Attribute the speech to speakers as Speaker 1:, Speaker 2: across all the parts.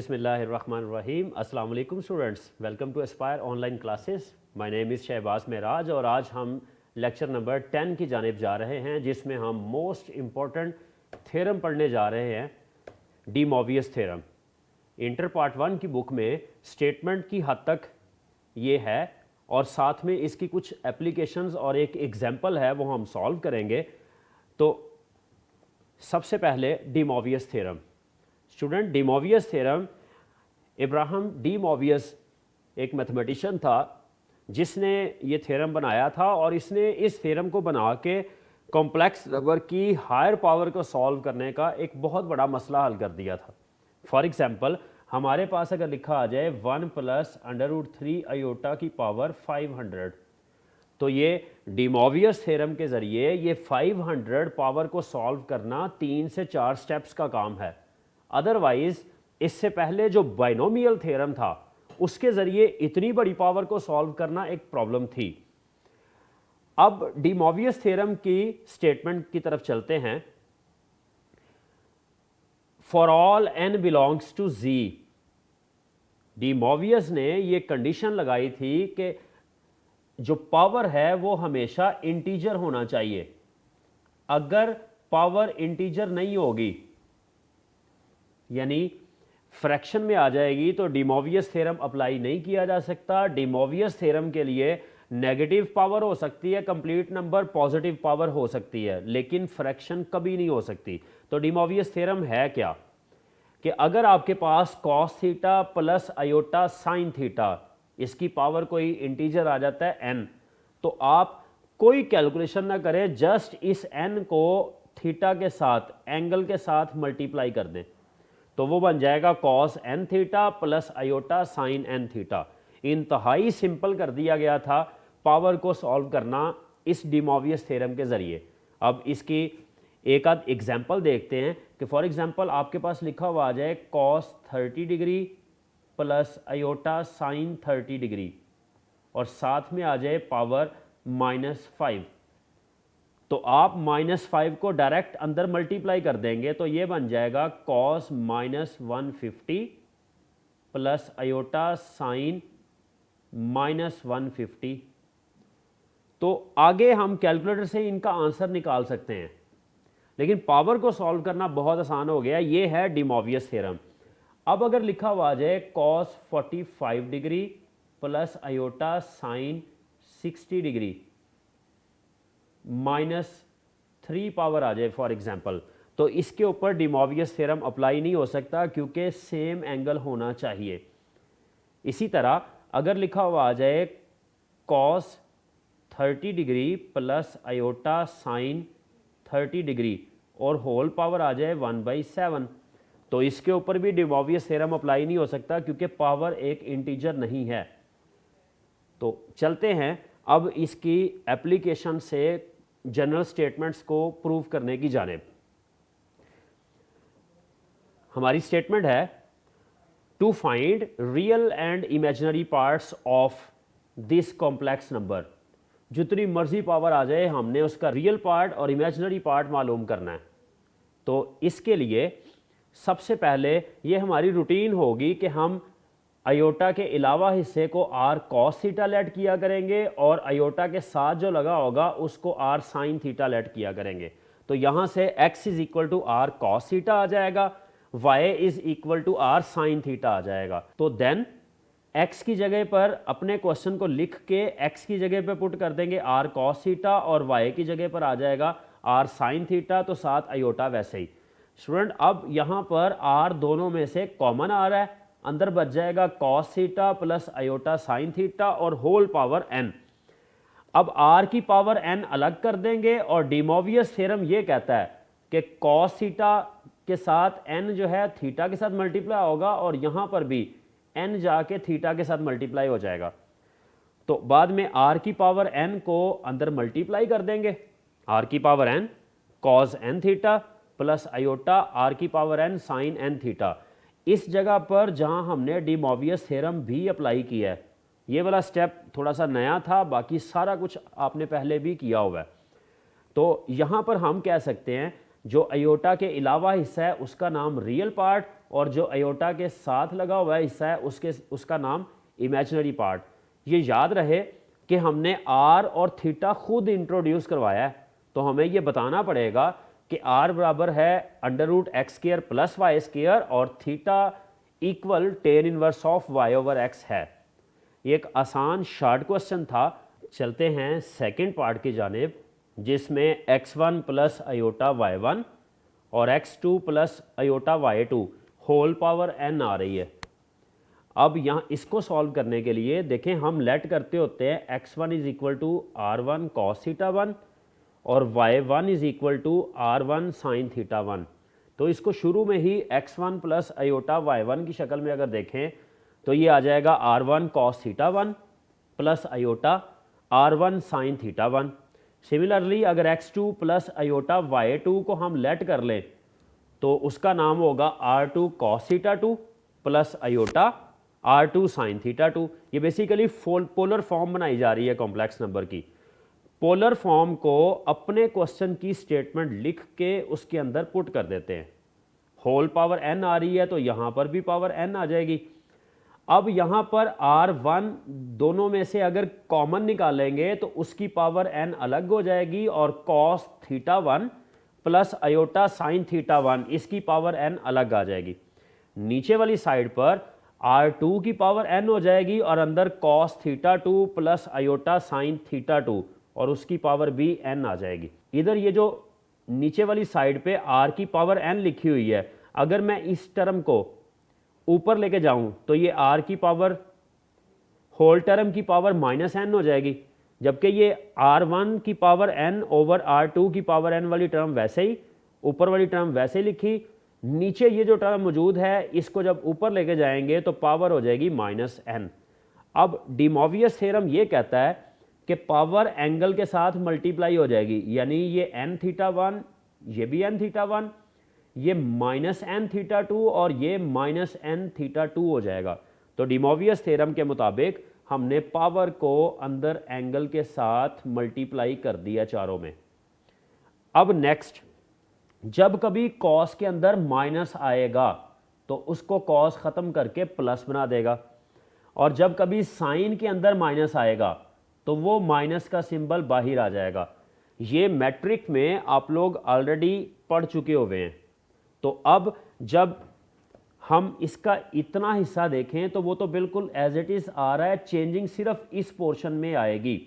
Speaker 1: बिस्मिल्लाहिर्रहमानिर्रहीम। अस्सलाम वालेकुम students, welcome to Aspire online classes. My name is Shahbaz Meraj और आज हम लेक्चर नंबर 10 की जानिब जा रहे हैं, जिसमें हम मोस्ट इम्पॉर्टेंट थ्योरम पढ़ने जा रहे हैं, D Moivre theorem. Inter part 1 की बुक में स्टेटमेंट की हद तक ये है और साथ में इसकी कुछ एप्लीकेशंस और एक एग्जाम्पल है, वो हम सॉल्व करेंगे। तो सबसे पहले de Moivre theorem. Student, de Moivre theorem, Ibrahim de Moivre एक मैथमेटिशियन था जिसने ये थ्योरम बनाया था और इसने इस थ्योरम को बना के कॉम्प्लेक्स नंबर की हायर पावर को सॉल्व करने का एक बहुत बड़ा मसला हल कर दिया था। फॉर एग्जांपल, हमारे पास अगर लिखा आ जाए 1 + √3 आयोटा की पावर 500, तो ये डी मोवियस थ्योरम के ज़रिए ये 500 पावर को सॉल्व करना 3 से 4 स्टेप्स का काम है। अदरवाइज इससे पहले जो बाइनोमियल थ्योरम था उसके ज़रिए इतनी बड़ी पावर को सॉल्व करना एक प्रॉब्लम थी। अब डी मोवियस थ्योरम की स्टेटमेंट की तरफ चलते हैं। For all n belongs to z, de Moivre ने ये कंडीशन लगाई थी कि जो पावर है वो हमेशा इंटीजर होना चाहिए। अगर पावर इंटीजर नहीं होगी यानी फ्रैक्शन में आ जाएगी तो डी मोवियस थ्योरम अप्लाई नहीं किया जा सकता। डी मोवियस थ्योरम के लिए नेगेटिव पावर हो सकती है, कंप्लीट नंबर पॉजिटिव पावर हो सकती है, लेकिन फ्रैक्शन कभी नहीं हो सकती। तो डी मोवियस थ्योरम है क्या कि अगर आपके पास cos theta plus iota sine theta, इसकी पावर कोई इंटीजर आ जाता है n, तो आप कोई कैलकुलेशन ना करें, जस्ट इस n को थीटा के साथ, एंगल के साथ मल्टीप्लाई कर दें, तो वो बन जाएगा cos n theta plus iota sign n theta. इंतहाई सिंपल कर दिया गया था पावर को सॉल्व करना इस डी मोवियस थ्योरम के ज़रिए। अब इसकी एक आध एग्जाम्पल देखते हैं कि फॉर एग्जाम्पल आपके पास लिखा हुआ आ जाए cos 30 degree plus iota sign 30 degree और साथ में आ जाए पावर -5, तो आप -5 को डायरेक्ट अंदर मल्टीप्लाई कर देंगे तो ये बन जाएगा cos -150 प्लस आयोटा साइन -150। तो आगे हम कैलकुलेटर से इनका आंसर निकाल सकते हैं, लेकिन पावर को सॉल्व करना बहुत आसान हो गया। ये है डी मोवियस थ्योरम। अब अगर लिखा हुआ आ जाए cos 45 degree plus iota sine 60 degree -3 power आ जाए फॉर एग्जांपल, तो इसके ऊपर डी मोवियस थ्योरम अप्लाई नहीं हो सकता क्योंकि सेम एंगल होना चाहिए। इसी तरह अगर लिखा हुआ आ जाए cos 30 degree plus iota sign 30 degree और होल पावर आ जाए 1/7, तो इसके ऊपर भी डी मोवियस थ्योरम अप्लाई नहीं हो सकता क्योंकि पावर एक इंटीजर नहीं है। तो चलते हैं अब इसकी एप्लीकेशन से जनरल स्टेटमेंट्स को प्रूव करने की जानिब। हमारी स्टेटमेंट है to find real and imaginary parts of this complex number. जितनी मर्जी पावर आ जाए हमने उसका रियल पार्ट और इमेजिनरी पार्ट मालूम करना है। तो इसके लिए सबसे पहले ये हमारी रूटीन होगी कि हम आयोटा के अलावा हिस्से को r cos थीटा लेट किया करेंगे और आयोटा के साथ जो लगा होगा उसको r साइन थीटा लेट किया करेंगे। तो यहाँ से x = r cos थीटा आ जाएगा, y = r साइन थीटा आ जाएगा। तो देन x की जगह पर अपने क्वेश्चन को लिख के x की जगह पे पुट कर देंगे r cos थीटा और y की जगह पर आ जाएगा r साइन थीटा, तो साथ आयोटा वैसे ही। स्टूडेंट, अब यहाँ पर r दोनों में से कॉमन आ रहा है, अंदर बच जाएगा cos theta plus iota sine theta और होल पावर n। अब r की पावर n अलग कर देंगे और डी मोवियस थ्योरम ये कहता है कि cos थीटा के साथ n जो है थीटा के साथ मल्टीप्लाई होगा और यहाँ पर भी n जाके थीटा के साथ मल्टीप्लाई हो जाएगा। तो बाद में r की पावर n को अंदर मल्टीप्लाई कर देंगे, r की power n cos n theta plus iota r की power n sine n theta. इस जगह पर जहां हमने डी मोवियस थ्योरम भी अप्लाई किया है, ये वाला स्टेप थोड़ा सा नया था, बाकी सारा कुछ आपने पहले भी किया हुआ है। तो यहाँ पर हम कह सकते हैं जो अयोटा के अलावा हिस्सा है उसका नाम रियल पार्ट, और जो अयोटा के साथ लगा हुआ हिस्सा है उसका नाम इमेजिनरी पार्ट। ये याद रहे कि हमने आर और थीटा खुद इंट्रोड्यूस करवाया है, तो हमें ये बताना पड़ेगा कि आर बराबर है √x² + y² और theta equal tan inverse of y/x है। ये एक आसान शॉर्ट क्वेश्चन था। चलते हैं सेकंड पार्ट की जानिब, जिसमें x1 + अयोटा y1 और x2 + iota y2 whole power n आ रही है। अब यहाँ इसको सॉल्व करने के लिए देखें, हम लेट करते होते हैं x1 = r1 cos θ1 और y1 = r1 sin θ1। तो इसको शुरू में ही x1 + अयोटा y1 की शक्ल में अगर देखें तो ये आ जाएगा r1 cos θ1 + aorta r1 sin θ1। Similarly अगर x2 + अयोटा y2 को हम लेट कर लें तो उसका नाम होगा r2 cos θ2 + aorta r2 sin θ2। ये बेसिकली पोलर फॉर्म बनाई जा रही है कॉम्प्लेक्स नंबर की। पोलर फॉर्म को अपने क्वेश्चन की स्टेटमेंट लिख के उसके अंदर पुट कर देते हैं। होल पावर n आ रही है तो यहाँ पर भी पावर n आ जाएगी। अब यहाँ पर r1 दोनों में से अगर कॉमन निकालेंगे तो उसकी पावर n अलग हो जाएगी और cos θ1 + अयोटा sin θ1 इसकी पावर n अलग आ जाएगी। नीचे वाली साइड पर r2 की पावर n हो जाएगी और अंदर cos θ2 + अयोटा sin θ2 और उसकी पावर भी n आ जाएगी। इधर ये जो नीचे वाली साइड पे r की पावर n लिखी हुई है, अगर मैं इस टर्म को ऊपर लेके जाऊं तो ये r की पावर होल टर्म की पावर -n हो जाएगी, जबकि ये r1 की पावर n ओवर r2 की पावर n वाली टर्म वैसे ही, ऊपर वाली टर्म वैसे ही लिखी। नीचे ये जो टर्म मौजूद है इसको जब ऊपर लेके जाएंगे तो पावर हो जाएगी -n। अब डी मोवियस थ्योरम ये कहता है कि पावर एंगल के साथ मल्टीप्लाई हो जाएगी, यानी ये n θ1 ये भी n θ1, ये -n θ2 और ये -n θ2 हो जाएगा। तो डी मोवियस थ्योरम के मुताबिक हमने पावर को अंदर एंगल के साथ मल्टीप्लाई कर दिया चारों में। अब नेक्स्ट, जब कभी कॉस के अंदर माइनस आएगा तो उसको कॉस ख़त्म करके प्लस बना देगा, और जब कभी साइन के अंदर माइनस आएगा तो वो माइनस का सिंबल बाहर आ जाएगा। ये मैट्रिक में आप लोग ऑलरेडी पढ़ चुके हुए हैं। तो अब जब हम इसका इतना हिस्सा देखें तो वो तो बिल्कुल एज इट इज़ आ रहा है, चेंजिंग सिर्फ इस पोर्शन में आएगी।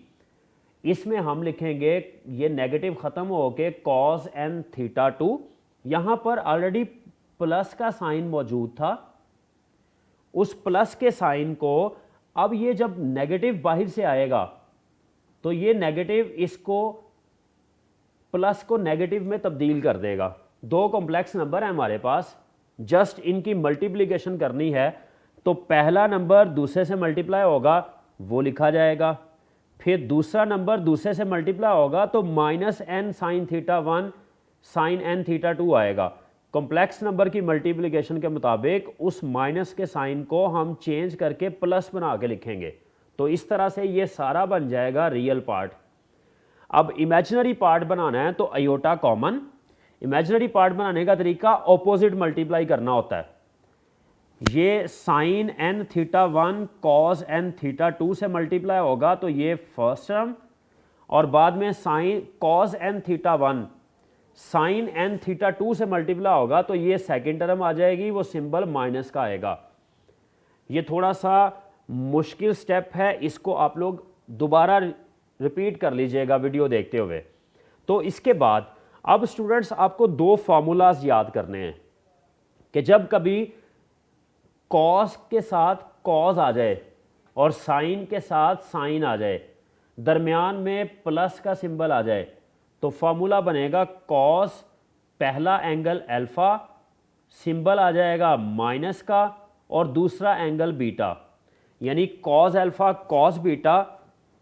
Speaker 1: इसमें हम लिखेंगे ये नेगेटिव ख़त्म हो के cos n θ2, यहाँ पर ऑलरेडी प्लस का साइन मौजूद था, उस प्लस के साइन को अब ये जब नेगेटिव बाहर से आएगा तो ये नेगेटिव इसको प्लस को नेगेटिव में तब्दील कर देगा। दो कॉम्प्लेक्स नंबर है हमारे पास, जस्ट इनकी मल्टीप्लिकेशन करनी है, तो पहला नंबर दूसरे से मल्टीप्लाई होगा वो लिखा जाएगा, फिर दूसरा नंबर दूसरे से मल्टीप्लाई होगा तो -n sin θ1 sin n θ2 आएगा। कॉम्प्लेक्स नंबर की मल्टीप्लिकेशन के मुताबिक उस माइनस के साइन को हम चेंज करके प्लस बना के लिखेंगे, तो इस तरह से ये सारा बन जाएगा रियल पार्ट। अब इमेजिनरी पार्ट बनाना है तो अयोटा कॉमन। इमेजिनरी पार्ट बनाने का तरीका ऑपोजिट मल्टीप्लाई करना होता है। ये sin n θ1 cos n θ2 से मल्टीप्लाई होगा तो ये फर्स्ट टर्म, और बाद में sin cos n θ1 sin n θ2 से मल्टीप्लाई होगा तो ये सेकेंड टर्म आ जाएगी, वो सिंबल माइनस का आएगा। ये थोड़ा सा मुश्किल स्टेप है, इसको आप लोग दोबारा रिपीट कर लीजिएगा वीडियो देखते हुए। तो इसके बाद अब स्टूडेंट्स आपको दो फार्मूलाज याद करने हैं कि जब कभी कॉस के साथ कॉस आ जाए और साइन के साथ साइन आ जाए, दरमियान में प्लस का सिंबल आ जाए, तो फार्मूला बनेगा कॉस पहला एंगल अल्फा, सिंबल आ जाएगा माइनस का, और दूसरा एंगल बीटा, यानी cos alpha cos beta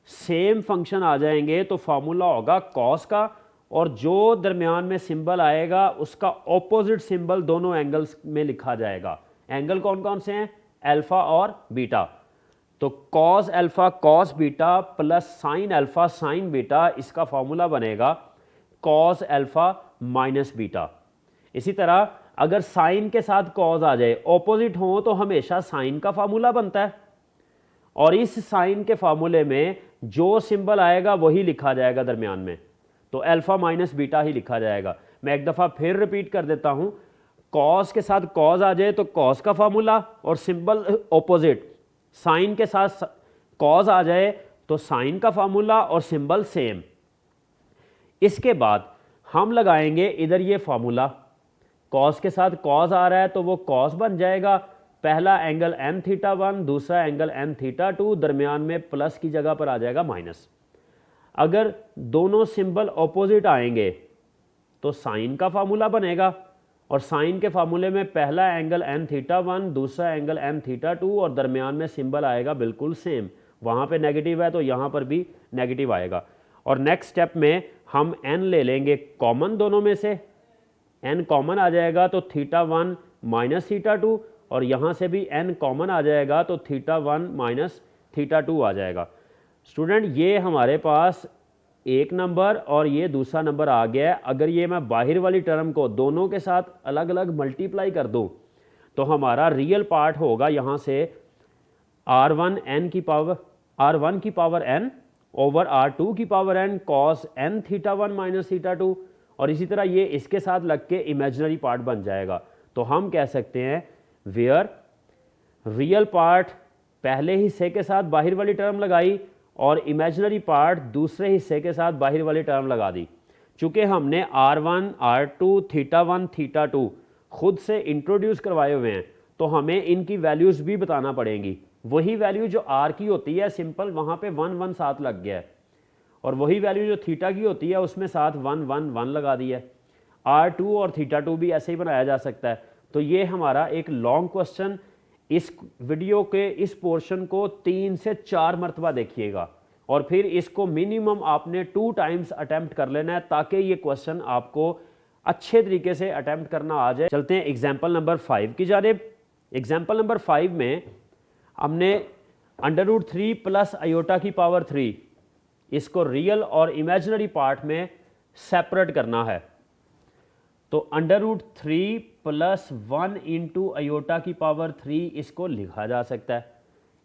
Speaker 1: same function आ जाएंगे तो फार्मूला होगा कॉस का, और जो दरमियान में सिंबल आएगा उसका ऑपोजिट सिंबल दोनों एंगल्स में लिखा जाएगा। एंगल कौन कौन से हैं? अल्फा और बीटा। तो cos alpha cos beta plus sine alpha sign beta, इसका फार्मूला बनेगा कॉस अल्फा माइनस बीटा। इसी तरह अगर साइन के साथ कॉज आ जाए, ऑपोजिट हो तो हमेशा साइन का फार्मूला बनता है, और इस साइन के फार्मूले में जो सिंबल आएगा वही लिखा जाएगा दरमियान में, तो अल्फा माइनस बीटा ही लिखा जाएगा। मैं एक दफ़ा फिर रिपीट कर देता हूं, कॉस के साथ कॉज आ जाए तो कॉस का फार्मूला और सिंबल ऑपोजिट, साइन के साथ कॉज आ जाए तो साइन का फार्मूला और सिंबल सेम। इसके बाद हम लगाएंगे इधर ये फार्मूला, कॉस के साथ कॉस आ रहा है तो वो कॉस बन जाएगा, पहला एंगल एम थीटा 1, दूसरा एंगल एम थीटा 2, दरमियान में प्लस की जगह पर आ जाएगा माइनस। अगर दोनों सिंबल ऑपोजिट आएंगे तो साइन का फार्मूला बनेगा, और साइन के फार्मूले में पहला एंगल एम थीटा 1, दूसरा एंगल एम थीटा 2, और दरमियान में सिंबल आएगा बिल्कुल सेम। वहाँ पे नेगेटिव है तो यहाँ पर भी नेगेटिव आएगा। और नेक्स्ट स्टेप में हम एन ले लेंगे कॉमन, दोनों में से एन कॉमन आ जाएगा तो थीटा 1 माइनस थीटा 2, और यहाँ से भी एन कॉमन आ जाएगा तो थीटा 1 माइनस थीटा 2 आ जाएगा। स्टूडेंट ये हमारे पास एक नंबर और ये दूसरा नंबर आ गया है। अगर ये मैं बाहर वाली टर्म को दोनों के साथ अलग अलग मल्टीप्लाई कर दूं तो हमारा रियल पार्ट होगा यहाँ से r1 n की पावर r1 की पावर n ओवर r2 की power n cos n theta 1 minus theta 2, और इसी तरह ये इसके साथ लग के इमेजिनरी पार्ट बन जाएगा। तो हम कह सकते हैं वेयर रियल पार्ट पहले हिस्से के साथ बाहर वाली टर्म लगाई और इमेजिनरी पार्ट दूसरे हिस्से के साथ बाहर वाली टर्म लगा दी। चूंकि हमने r1 r2 थीटा 1 थीटा 2 खुद से इंट्रोड्यूस करवाए हुए हैं तो हमें इनकी वैल्यूज़ भी बताना पड़ेंगी। वही वैल्यू जो r की होती है सिंपल वहाँ पे 1 1 साथ लग गया है, और वही वैल्यू जो थीटा की होती है उसमें साथ 1 1 1 लगा दी है। r2 और थीटा 2 भी ऐसे ही बनाया जा सकता है। तो ये हमारा एक लॉन्ग क्वेश्चन, इस वीडियो के इस पोर्शन को 3 से 4 मरतबा देखिएगा, और फिर इसको मिनिमम आपने 2 टाइम्स अटैम्प्ट कर लेना है ताकि ये क्वेश्चन आपको अच्छे तरीके से अटैम्प्ट करना आ जाए। चलते हैं एग्जाम्पल नंबर 5 की जानिब। एग्जाम्पल नंबर 5 में हमने √3 प्लस आयोटा की पावर 3 इसको रियल और इमेजिनरी पार्ट में सेपरेट करना है। तो √3 प्लस 1 इंटू आयोटा की पावर 3 इसको लिखा जा सकता है।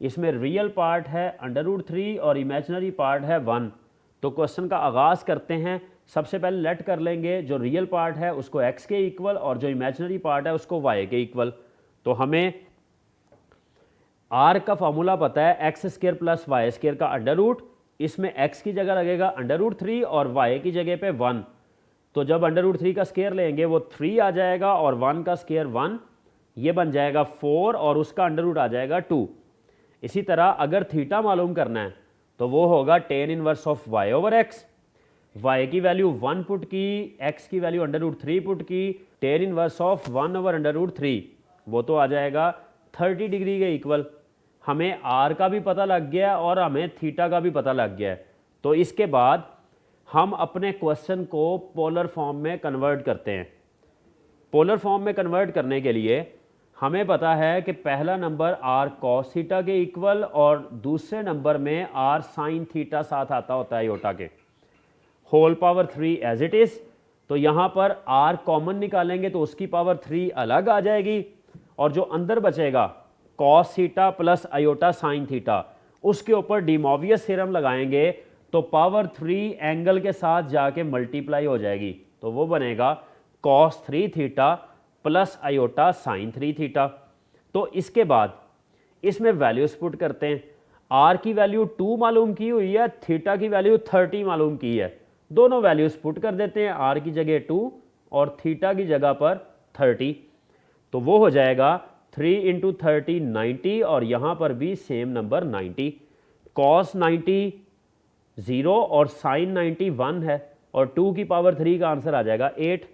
Speaker 1: इसमें रियल पार्ट है √3 और इमेजिनरी पार्ट है 1। तो क्वेश्चन का आगाज़ करते हैं। सबसे पहले लेट कर लेंगे जो रियल पार्ट है उसको x के इक्वल और जो इमेजिनरी पार्ट है उसको y के इक्वल। तो हमें r का फार्मूला पता है x² प्लस y² का √, इसमें x की जगह लगेगा √3 और y की जगह पे 1। तो जब √3 का स्केयर लेंगे वो 3 आ जाएगा और 1 का स्केयर 1, ये बन जाएगा 4 और उसका √ आ जाएगा 2। इसी तरह अगर थीटा मालूम करना है तो वो होगा tan inverse of y over x। y की वैल्यू 1 पुट की, x की वैल्यू √3 पुट की, tan इनवर्स ऑफ 1 ओवर √3 वो तो आ जाएगा 30 डिग्री के इक्वल। हमें r का भी पता लग गया और हमें थीटा का भी पता लग गया है। तो इसके बाद हम अपने क्वेश्चन को पोलर फॉर्म में कन्वर्ट करते हैं। पोलर फॉर्म में कन्वर्ट करने के लिए हमें पता है कि पहला नंबर r cos थीटा के इक्वल और दूसरे नंबर में r sin थीटा साथ आता होता है आयोटा के, whole power 3 as it is. तो यहाँ पर r कॉमन निकालेंगे तो उसकी पावर 3 अलग आ जाएगी, और जो अंदर बचेगा cos theta plus iota sin theta, उसके ऊपर डिमोवियस थ्योरम लगाएंगे तो पावर 3 एंगल के साथ जाके मल्टीप्लाई हो जाएगी। तो वो बनेगा cos 3 theta plus iota sin 3 theta. तो इसके बाद इसमें वैल्यूज पुट करते हैं। r की वैल्यू 2 मालूम की हुई है, थीटा की वैल्यू 30 मालूम की है। दोनों वैल्यूज पुट कर देते हैं, r की जगह 2 और थीटा की जगह पर 30। तो वो हो जाएगा 3 इंटू 30 90, और यहाँ पर भी सेम नंबर 90। cos 90 0 और sin 90 1 है, और 2 की पावर 3 का आंसर आ जाएगा 8।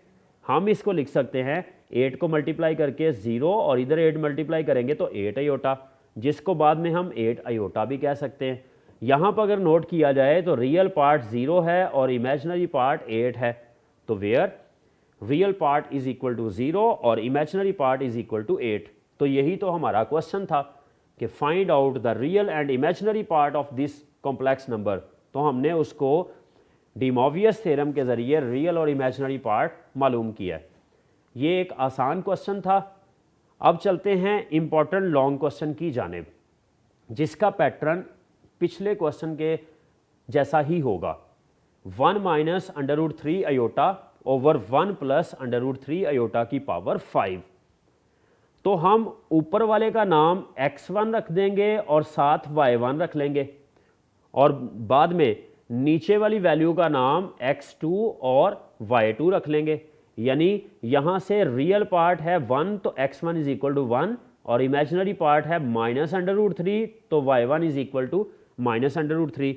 Speaker 1: हम इसको लिख सकते हैं 8 को मल्टीप्लाई करके 0 और इधर 8 मल्टीप्लाई करेंगे तो 8 आयोटा, जिसको बाद में हम 8 आयोटा भी कह सकते हैं। यहाँ पर अगर नोट किया जाए तो रियल पार्ट 0 है और इमेजिनरी पार्ट 8 है। तो where real part is equal to 0 और imaginary part is equal to 8। तो यही तो हमारा क्वेश्चन था कि find out the real and imaginary part of this complex number. तो हमने उसको डी मॉर्वियस थ्योरम के ज़रिए रियल और इमेजिनरी पार्ट मालूम किया है। ये एक आसान क्वेश्चन था। अब चलते हैं इम्पॉर्टेंट लॉन्ग क्वेश्चन की जानिब, जिसका पैटर्न पिछले क्वेश्चन के जैसा ही होगा। 1 minus √3 iota over 1 plus √3 iota की पावर 5। तो हम ऊपर वाले का नाम x1 रख देंगे और साथ y1 रख लेंगे, और बाद में नीचे वाली वैल्यू का नाम x2 और y2 रख लेंगे। यानी यहाँ से रियल पार्ट है 1 तो x1 इज इक्वल टू 1, और इमेजिनरी पार्ट है -√3 तो y1 इज इक्वल टू -√3।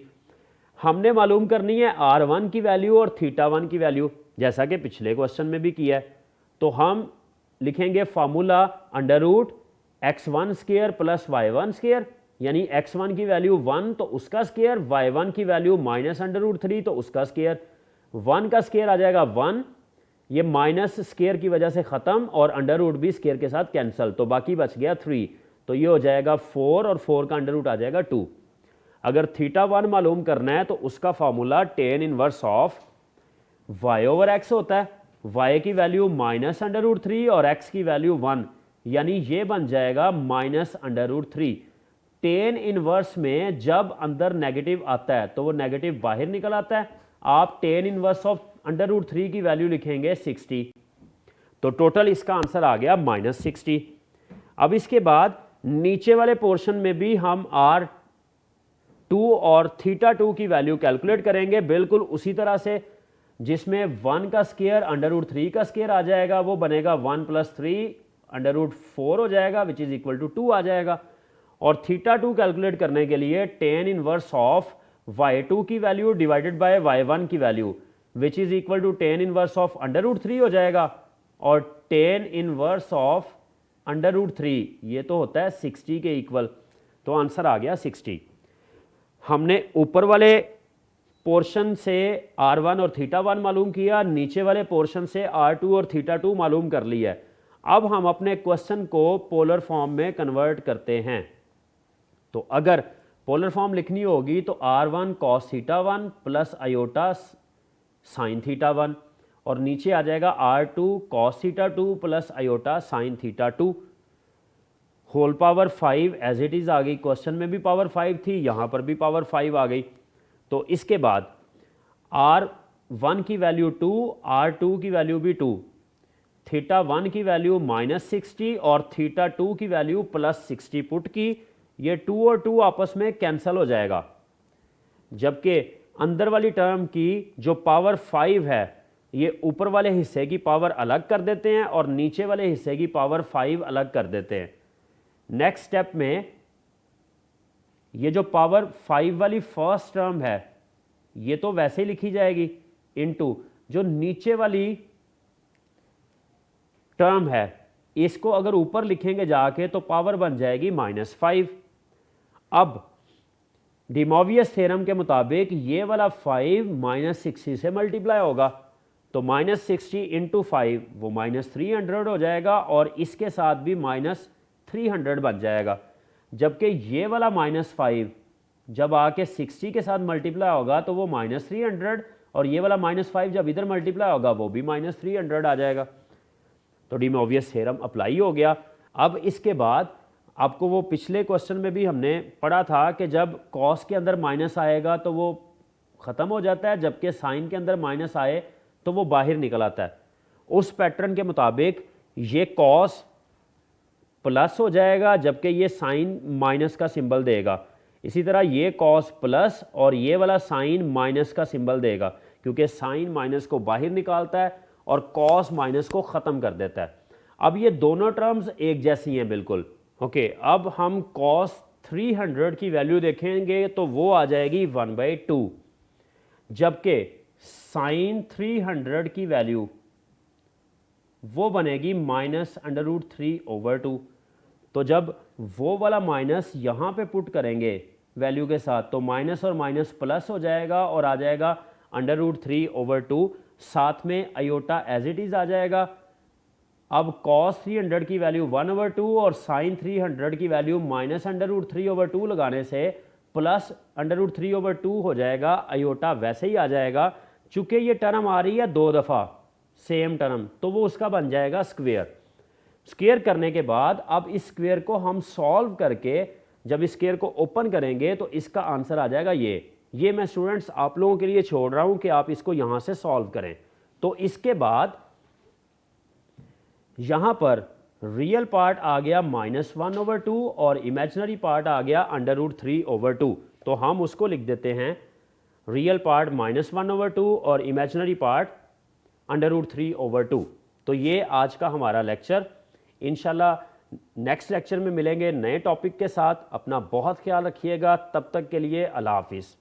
Speaker 1: हमने मालूम करनी है r1 की वैल्यू और θ1 की वैल्यू, जैसा कि पिछले क्वेश्चन में भी किया है। तो हम लिखेंगे फार्मूला √x1² प्लस y1², यानी x1 की वैल्यू 1 तो उसका स्क्वायर, y1 की वैल्यू -√3 तो उसका स्क्वायर। 1 का स्क्वायर आ जाएगा 1, ये माइनस स्क्वायर की वजह से ख़त्म, और अंडर रूट भी स्क्वायर के साथ कैंसिल, तो बाकी बच गया 3। तो ये हो जाएगा 4 और 4 का अंडर रूट आ जाएगा 2। अगर θ1 मालूम करना है तो उसका formula tan inverse of y over x होता है। y की वैल्यू -√3 और x की वैल्यू 1, यानी ये बन जाएगा -√3। tan इनवर्स में जब अंदर नेगेटिव आता है तो वो नेगेटिव बाहर निकल आता है। आप tan इनवर्स ऑफ √3 की वैल्यू लिखेंगे 60, तो टोटल इसका आंसर आ गया -60। अब इसके बाद नीचे वाले पोर्शन में भी हम r2 और θ2 की वैल्यू कैलकुलेट करेंगे, बिल्कुल उसी तरह से, जिसमें 1 का स्क्वायर √3 का स्क्वायर आ जाएगा, वो बनेगा 1 + 3 √4 हो जाएगा, विच इज इक्वल टू 2 आ जाएगा। और θ2 कैलकुलेट करने के लिए tan इनवर्स ऑफ y2 की वैल्यू डिवाइडेड बाय y1 की value, which is equal to tan inverse of √3 हो जाएगा, और tan इनवर्स ऑफ √3 ये तो होता है 60 के इक्वल, तो आंसर आ गया 60। हमने ऊपर वाले पोर्शन से r1 और θ1 मालूम किया, नीचे वाले पोर्शन से r2 और θ2 मालूम कर लिया है। अब हम अपने क्वेश्चन को पोलर फॉर्म में कन्वर्ट करते हैं। तो अगर पोलर फॉर्म लिखनी होगी तो r1 cos θ1 plus iota sign θ1, और नीचे आ जाएगा r2 cos θ2 plus iota sine θ2 whole power 5 as it is आ गई। क्वेश्चन में भी पावर 5 थी, यहाँ पर भी पावर 5 आ गई। तो इसके बाद r1 की वैल्यू 2, r2 की वैल्यू भी 2, θ1 की वैल्यू -60 और θ2 की वैल्यू +60 पुट की। ये 2 और 2 आपस में कैंसिल हो जाएगा, जबकि अंदर वाली टर्म की जो पावर 5 है ये ऊपर वाले हिस्से की पावर अलग कर देते हैं और नीचे वाले हिस्से की पावर 5 अलग कर देते हैं। नेक्स्ट स्टेप में ये जो पावर 5 वाली फर्स्ट टर्म है ये तो वैसे ही लिखी जाएगी, इनटू जो नीचे वाली टर्म है इसको अगर ऊपर लिखेंगे जाके तो पावर बन जाएगी -5। अब डी मॉर्वियस थ्योरम के मुताबिक ये वाला 5 -60 से मल्टीप्लाई होगा, तो -60 × 5 वो -300 हो जाएगा, और इसके साथ भी -300 बन जाएगा। जबकि ये वाला -5 जब आके 60 के साथ मल्टीप्लाई होगा तो वो -300, और ये वाला -5 जब इधर मल्टीप्लाई होगा वो भी -300 आ जाएगा। तो डी मॉर्वियस थ्योरम अप्लाई हो गया। अब इसके बाद आपको वो पिछले क्वेश्चन में भी हमने पढ़ा था कि जब कॉस के अंदर माइनस आएगा तो वो ख़त्म हो जाता है, जबकि साइन के अंदर माइनस आए तो वो बाहर निकल आता है। उस पैटर्न के मुताबिक ये कॉस प्लस हो जाएगा, जबकि ये साइन माइनस का सिंबल देगा। इसी तरह ये कॉस प्लस और ये वाला साइन माइनस का सिंबल देगा, क्योंकि साइन माइनस को बाहर निकालता है और कॉस माइनस को ख़त्म कर देता है। अब ये दोनों टर्म्स एक जैसी हैं बिल्कुल। ओके, अब हम कॉस 300 की वैल्यू देखेंगे तो वो आ जाएगी 1/2, जबकि साइन 300 की वैल्यू वो बनेगी -√3/2। तो जब वो वाला माइनस यहाँ पे पुट करेंगे वैल्यू के साथ तो माइनस और माइनस प्लस हो जाएगा और आ जाएगा √3/2, साथ में अयोटा एज इट इज़ आ जाएगा। अब cos 300 की वैल्यू 1/2 और sin 300 की वैल्यू -√3/2 लगाने से प्लस √3/2 हो जाएगा, अयोटा वैसे ही आ जाएगा, चूंकि ये टर्म आ रही है 2 दफ़ा सेम टर्म, तो वो उसका बन जाएगा स्क्वेयर। स्क्वेयर करने के बाद अब इस स्क्वेयर को हम सॉल्व करके जब इस स्क्वेयर को ओपन करेंगे तो इसका आंसर आ जाएगा ये मैं स्टूडेंट्स आप लोगों के लिए छोड़ रहा हूं कि आप इसको यहां से सॉल्व करें। तो इसके बाद यहां पर रियल पार्ट आ गया -1/2 और इमेजिनरी पार्ट आ गया √3/2। तो हम उसको लिख देते हैं रियल पार्ट -1/2 और इमेजिनरी पार्ट √3/2। तो ये आज का हमारा लेक्चर। इंशाल्लाह नेक्स्ट लेक्चर में मिलेंगे नए टॉपिक के साथ। अपना बहुत ख्याल रखिएगा, तब तक के लिए अल्लाह हाफिज़।